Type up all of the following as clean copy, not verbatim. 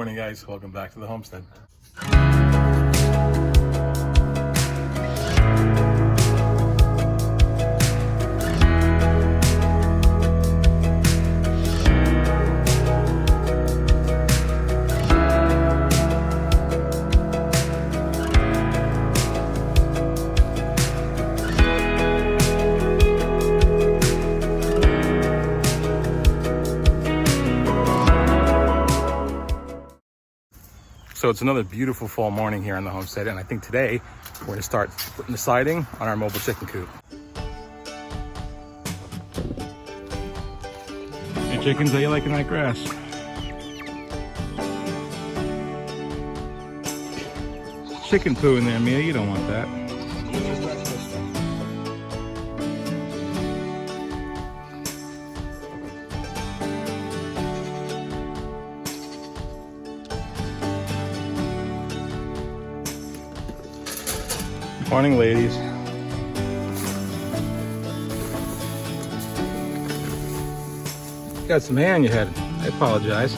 Morning guys, welcome back to the homestead. So it's another beautiful fall morning here on the homestead, and I think today we're going to start putting the siding on our mobile chicken coop. Hey chickens, how you liking that grass? Chicken poo in there, Mia, you don't want that. Morning, ladies. Got some hair on your head. I apologize.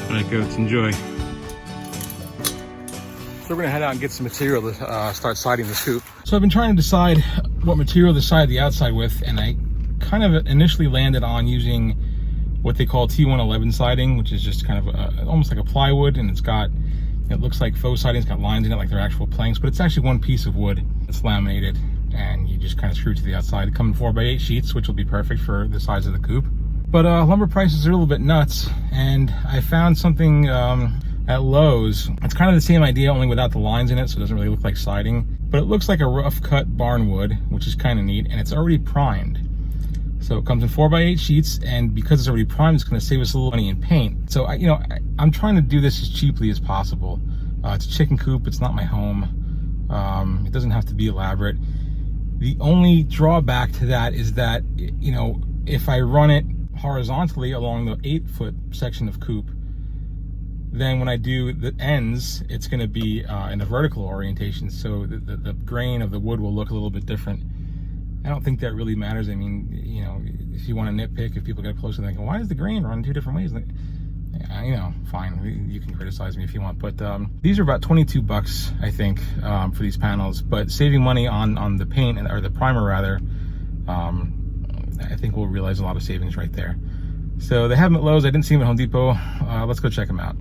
All right, goats, enjoy. So we're gonna head out and get some material to start siding this coop. So I've been trying to decide what material to side the outside with, and I kind of initially landed on using what they call T111 siding, which is just kind of almost like a plywood, and it looks like faux siding. It's got lines in it like they're actual planks, but it's actually one piece of wood that's laminated, and you just kind of screw it to the outside. It comes in 4x8 sheets, which will be perfect for the size of the coop. But lumber prices are a little bit nuts, and I found something at Lowe's. It's kind of the same idea, only without the lines in it, so it doesn't really look like siding, but it looks like a rough cut barn wood, which is kind of neat, and it's already primed. So it comes in 4x8 sheets, and because it's already primed, it's going to save us a little money in paint. So I'm trying to do this as cheaply as possible. It's a chicken coop, it's not my home. It doesn't have to be elaborate. The only drawback to that is that, if I run it horizontally along the 8-foot section of coop, then when I do the ends, it's going to be in a vertical orientation, so the grain of the wood will look a little bit different. I don't think that really matters. I mean, if you want to nitpick, if people get closer, they go, why does the grain run two different ways? Fine, you can criticize me if you want, but these are about 22 bucks, I think, for these panels, but saving money on the paint, or the primer rather, I think we'll realize a lot of savings right there. So they have them at Lowe's. I didn't see them at Home Depot. Let's go check them out.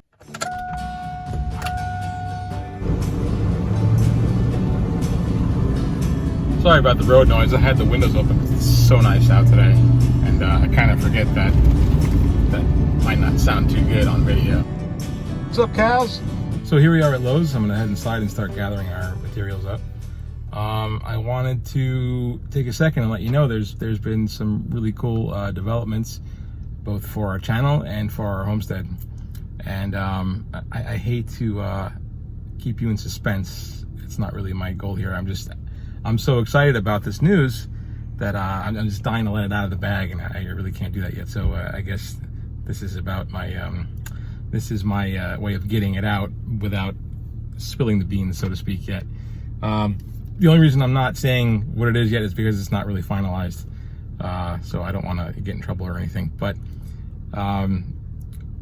Sorry about the road noise. I had the windows open because it's so nice out today, and I kind of forget that might not sound too good on video. What's up, cows? So here we are at Lowe's. I'm gonna head inside and start gathering our materials up. I wanted to take a second and let you know there's been some really cool developments, both for our channel and for our homestead. And I hate to keep you in suspense. It's not really my goal here. I'm so excited about this news that I'm just dying to let it out of the bag, and I really can't do that yet. So I guess this is about my way of getting it out without spilling the beans, so to speak, yet. The only reason I'm not saying what it is yet is because it's not really finalized. So I don't want to get in trouble or anything, but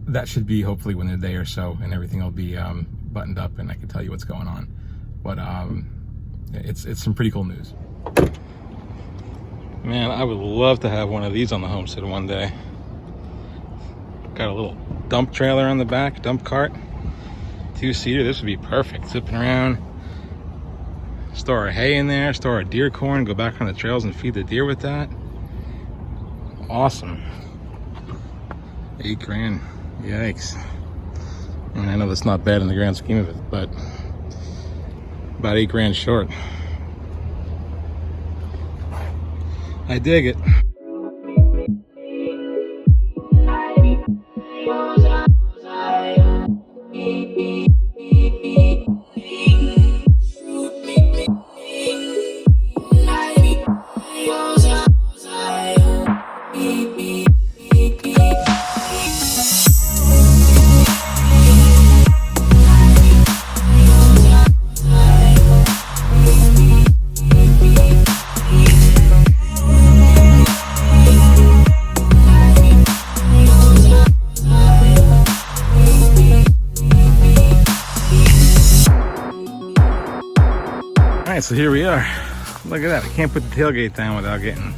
that should be hopefully within a day or so, and everything will be buttoned up, and I can tell you what's going on. But it's some pretty cool news. Man, I would love to have one of these on the homestead one day. Got a little dump trailer on the back, dump cart, 2-seater. This would be perfect. Zipping around, store our hay in there, store our deer corn, go back on the trails and feed the deer with that. Awesome. $8 grand. Yikes. And I know that's not bad in the grand scheme of it, but about $8 grand short. I dig it. so here we are. Look at that. I can't put the tailgate down without getting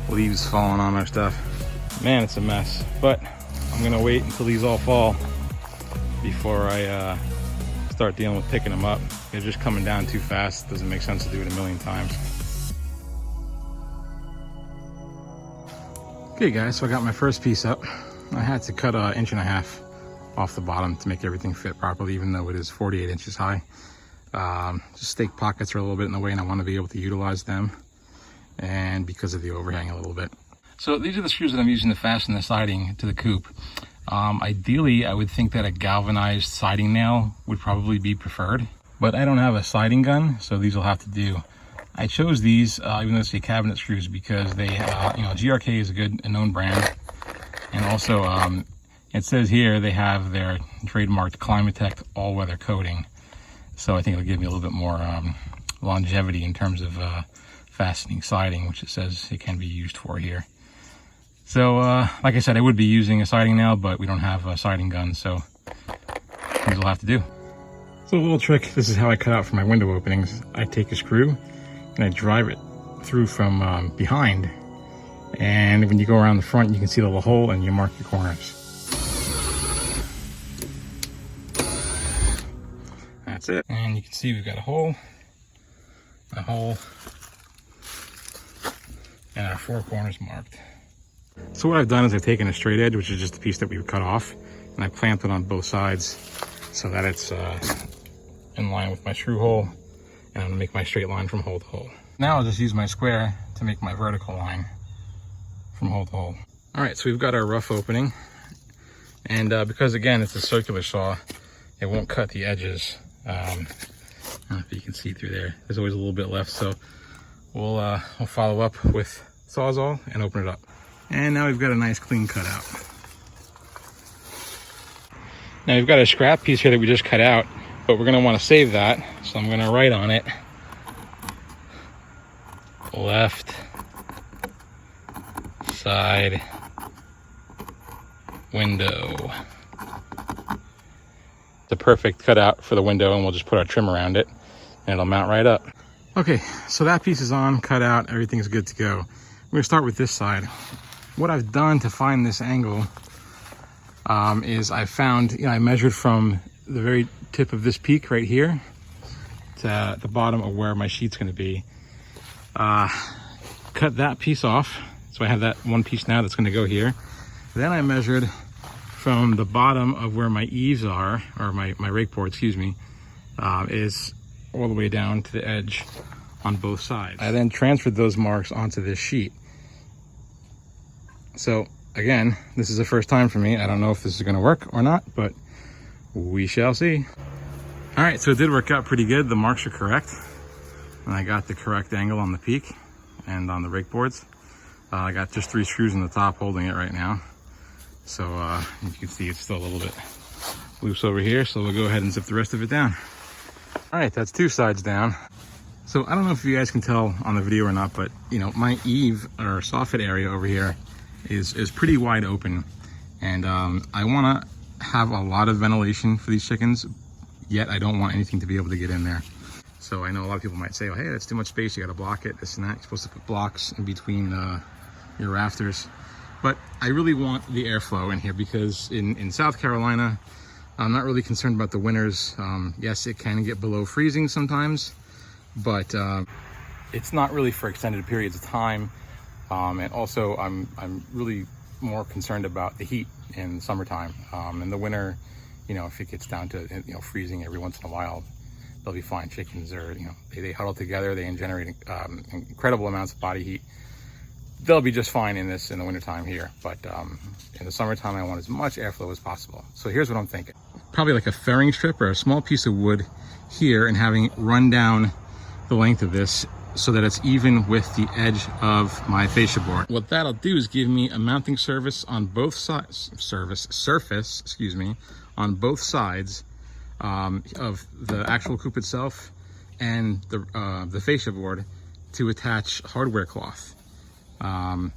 leaves falling on our stuff. Man, it's a mess. But I'm gonna wait until these all fall before I start dealing with picking them up. They're just coming down too fast. Doesn't make sense to do it a million times. Okay guys, so I got my first piece up. I had to cut 1.5 inches off the bottom to make everything fit properly, even though it is 48 inches high. Just stake pockets are a little bit in the way, and I want to be able to utilize them, and because of the overhang a little bit. So these are the screws that I'm using to fasten the siding to the coop. Ideally, I would think that a galvanized siding nail would probably be preferred, but I don't have a siding gun, so these will have to do. I chose these, even though they cabinet screws, because they, GRK is a good and known brand, and also it says here they have their trademarked Climatech all-weather coating, so I think it'll give me a little bit more longevity in terms of fastening siding, which it says it can be used for here. So, like I said, I would be using a siding nail, but we don't have a siding gun, so these will have to do. So a little trick, this is how I cut out for my window openings. I take a screw and I drive it through from behind, and when you go around the front, you can see the little hole and you mark your corners. That's it. And you can see we've got a hole, and our 4 corners marked. So what I've done is I've taken a straight edge, which is just a piece that we cut off, and I clamped it on both sides so that it's in line with my screw hole, and I'm gonna make my straight line from hole to hole. Now I'll just use my square to make my vertical line from hole to hole. All right, so we've got our rough opening, and because again it's a circular saw, it won't cut the edges. I don't know if you can see through there. There's always a little bit left, so we'll follow up with Sawzall and open it up. And now we've got a nice clean cutout. Now we've got a scrap piece here that we just cut out, but we're gonna want to save that. So I'm gonna write on it, left side window. The perfect cutout for the window, and we'll just put our trim around it and it'll mount right up. Okay, so that piece is on, cut out, everything's good to go. We're gonna start with this side. What I've done to find this angle is I found, I measured from the very tip of this peak right here to the bottom of where my sheet's gonna be. Cut that piece off, so I have that one piece now that's gonna go here. Then I measured from the bottom of where my eaves are, or my rake board, excuse me, is all the way down to the edge on both sides. I then transferred those marks onto this sheet. So again, this is the first time for me. I don't know if this is gonna work or not, but we shall see. All right, so it did work out pretty good. The marks are correct, and I got the correct angle on the peak and on the rake boards. I got just 3 screws in the top holding it right now. So you can see it's still a little bit loose over here, so we'll go ahead and zip the rest of it down. All right, that's 2 sides down. So I don't know if you guys can tell on the video or not, but my eave or soffit area over here is pretty wide open, and I want to have a lot of ventilation for these chickens, yet I don't want anything to be able to get in there. So I know a lot of people might say, oh, hey, that's too much space, you got to block it, this and that. You're supposed to put blocks in between your rafters. But I really want the airflow in here, because in South Carolina, I'm not really concerned about the winters. Yes, it can get below freezing sometimes, but it's not really for extended periods of time. And also I'm really more concerned about the heat in the summertime. In the winter, if it gets down to freezing every once in a while, they'll be fine. Chickens are, they huddle together, they generate incredible amounts of body heat. They'll be just fine in the wintertime here, but in the summertime I want as much airflow as possible. So here's what I'm thinking. Probably like a fairing strip or a small piece of wood here, and having it run down the length of this so that it's even with the edge of my fascia board. What that'll do is give me a mounting surface on both sides, on both sides of the actual coop itself and the fascia board to attach hardware cloth,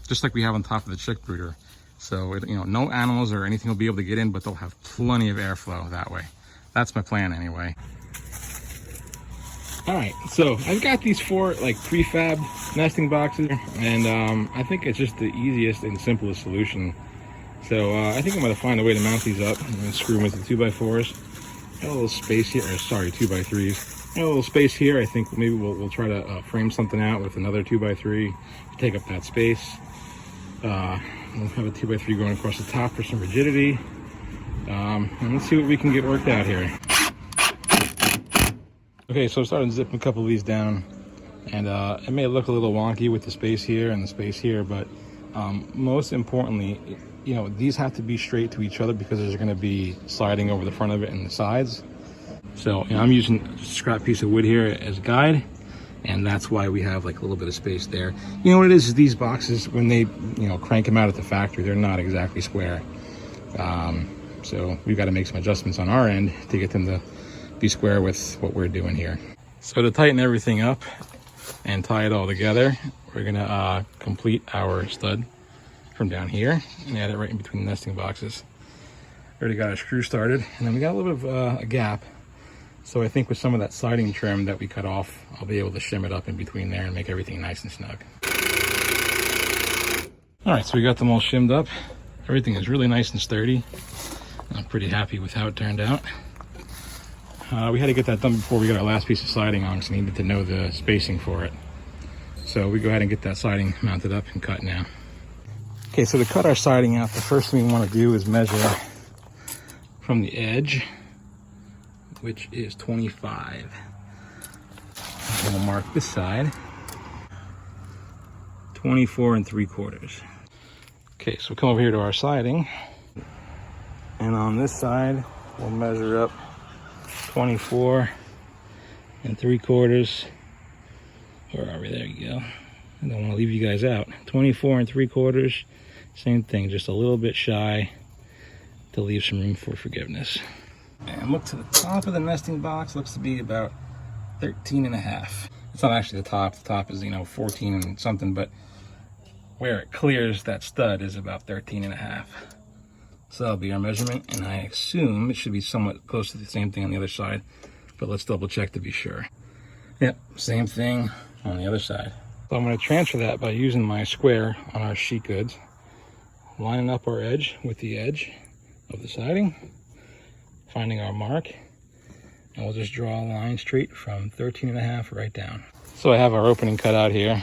just like we have on top of the chick brooder. So no animals or anything will be able to get in, but they'll have plenty of airflow that way. That's my plan anyway. All right, so I've got these 4 like prefab nesting boxes, and I think it's just the easiest and simplest solution. So I think I'm gonna find a way to mount these up and screw them into 2x4s. Got a little space here, or sorry, 2x3s. Got a little space here. I think maybe we'll try to frame something out with another 2x3 to take up that space. We'll have a 2x3 going across the top for some rigidity. And let's see what we can get worked out here. Okay, so I'm starting to zip a couple of these down, and it may look a little wonky with the space here and the space here, but most importantly, you know, these have to be straight to each other because there's going to be sliding over the front of it and the sides. So you know, I'm using a scrap piece of wood here as a guide, and that's why we have like a little bit of space there. You know what it is these boxes, when they, you know, crank them out at the factory, they're not exactly square. So we've got to make some adjustments on our end to get them to be square with what we're doing here. So to tighten everything up and tie it all together, we're gonna complete our stud from down here and add it right in between the nesting boxes. Already got our screw started, and then we got a little bit of a gap. So I think with some of that siding trim that we cut off, I'll be able to shim it up in between there and make everything nice and snug. All right, so we got them all shimmed up. Everything is really nice and sturdy. I'm pretty happy with how it turned out. We had to get that done before we got our last piece of siding on, because we needed to know the spacing for it. So we go ahead and get that siding mounted up and cut now. Okay, so to cut our siding out, the first thing we want to do is measure from the edge, which is 25. I'm gonna mark this side, 24 3/4. Okay, so we'll come over here to our siding, and on this side, we'll measure up 24 3/4. Where are we? There you go. I don't want to leave you guys out. 24 3/4. Same thing, just a little bit shy to leave some room for forgiveness. And look to the top of the nesting box, looks to be about 13.5. It's not actually the top. The top is, you know, 14 and something, but where it clears that stud is about 13.5. So that'll be our measurement, and I assume it should be somewhat close to the same thing on the other side, but let's double check to be sure. Yep, same thing on the other side. So I'm going to transfer that by using my square on our sheet goods, lining up our edge with the edge of the siding, finding our mark, and we'll just draw a line straight from 13.5 right down. So I have our opening cut out here.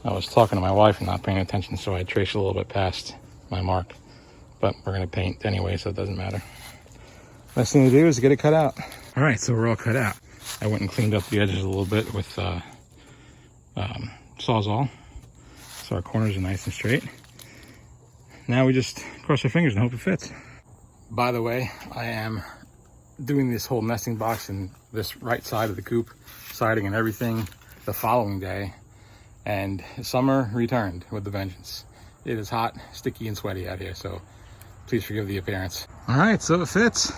I was talking to my wife and not paying attention, so I traced a little bit past my mark. But we're gonna paint anyway, so it doesn't matter. Next thing to do is get it cut out. All right, so we're all cut out. I went and cleaned up the edges a little bit with Sawzall, so our corners are nice and straight. Now we just cross our fingers and hope it fits. By the way, I am doing this whole nesting box in this right side of the coop, siding and everything, the following day, and summer returned with a vengeance. It is hot, sticky, and sweaty out here, so please forgive the appearance. All right, so it fits.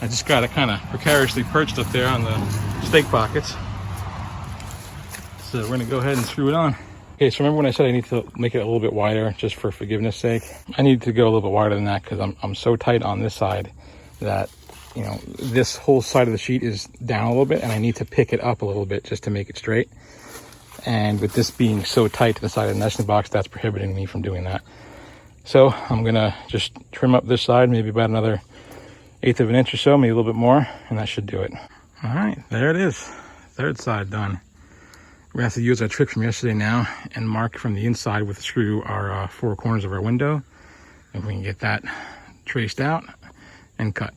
I just got it kind of precariously perched up there on the stake pockets. So we're gonna go ahead and screw it on. Okay, so remember when I said I need to make it a little bit wider just for forgiveness sake? I need to go a little bit wider than that because I'm so tight on this side that, you know, this whole side of the sheet is down a little bit, and I need to pick it up a little bit just to make it straight. And with this being so tight to the side of the nesting box, that's prohibiting me from doing that. So I'm gonna just trim up this side, maybe about another 1/8 of an inch or so, maybe a little bit more, and that should do it. All right, there it is. Third side done. We're gonna have to use our trick from yesterday now and mark from the inside with a screw our 4 corners of our window. If we can get that traced out and cut.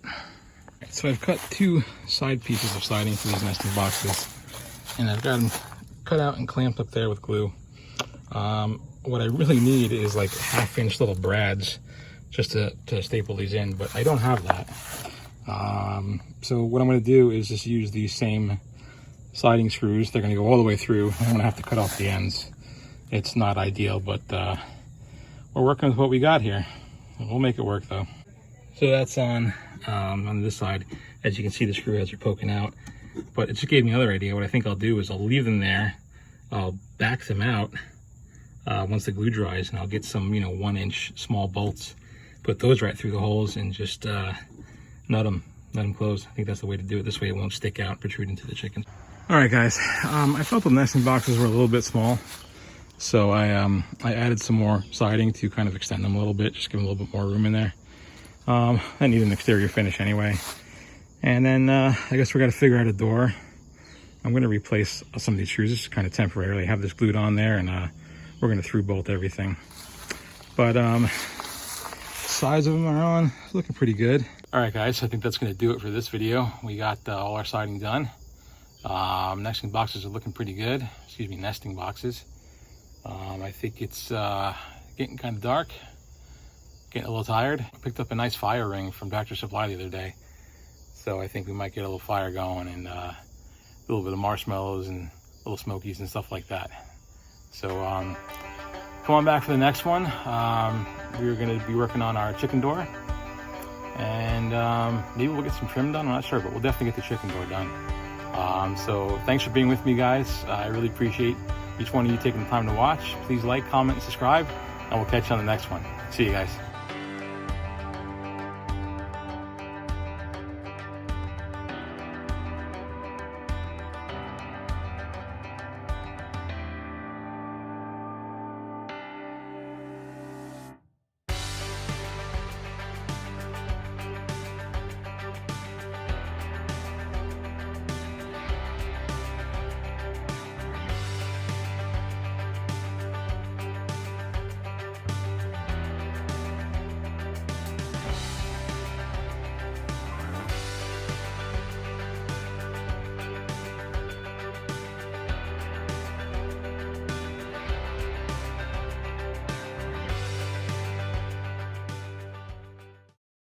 So I've cut 2 side pieces of siding for these nesting boxes, and I've got them cut out and clamped up there with glue. What I really need is like 1/2-inch little brads just to staple these in, but I don't have that. So what I'm going to do is just use these same siding screws. They're going to go all the way through. I'm going to have to cut off the ends. It's not ideal, but we're working with what we got here. We'll make it work though. So that's on this side. As you can see, the screw heads are poking out, but it just gave me another idea. What I think I'll do is I'll leave them there. I'll back them out once the glue dries, and I'll get some, you know, 1-inch small bolts, put those right through the holes, and just nut them let them close. I think that's the way to do it. This way it won't stick out, protrude into the chicken. All right, guys. I felt the nesting boxes were a little bit small, so I added some more siding to kind of extend them a little bit, just give them a little bit more room in there. I need an exterior finish anyway. And then I guess we got to figure out a door. I'm going to replace some of these screws just kind of temporarily. Have this glued on there, and we're going to through bolt everything. But sides of them are on, looking pretty good. All right, guys, I think that's going to do it for this video. We got all our siding done. Nesting boxes are looking pretty good. Excuse me, nesting boxes. I think it's getting kind of dark, getting a little tired. I picked up a nice fire ring from Tractor Supply the other day, so I think we might get a little fire going, and a little bit of marshmallows and little smokies and stuff like that. So come on back for the next one. We're going to be working on our chicken door, and maybe we'll get some trim done. I'm not sure, but we'll definitely get the chicken door done. So thanks for being with me, guys. I really appreciate each one of you taking the time to watch. Please like, comment, and subscribe, and we'll catch you on the next one. See you guys.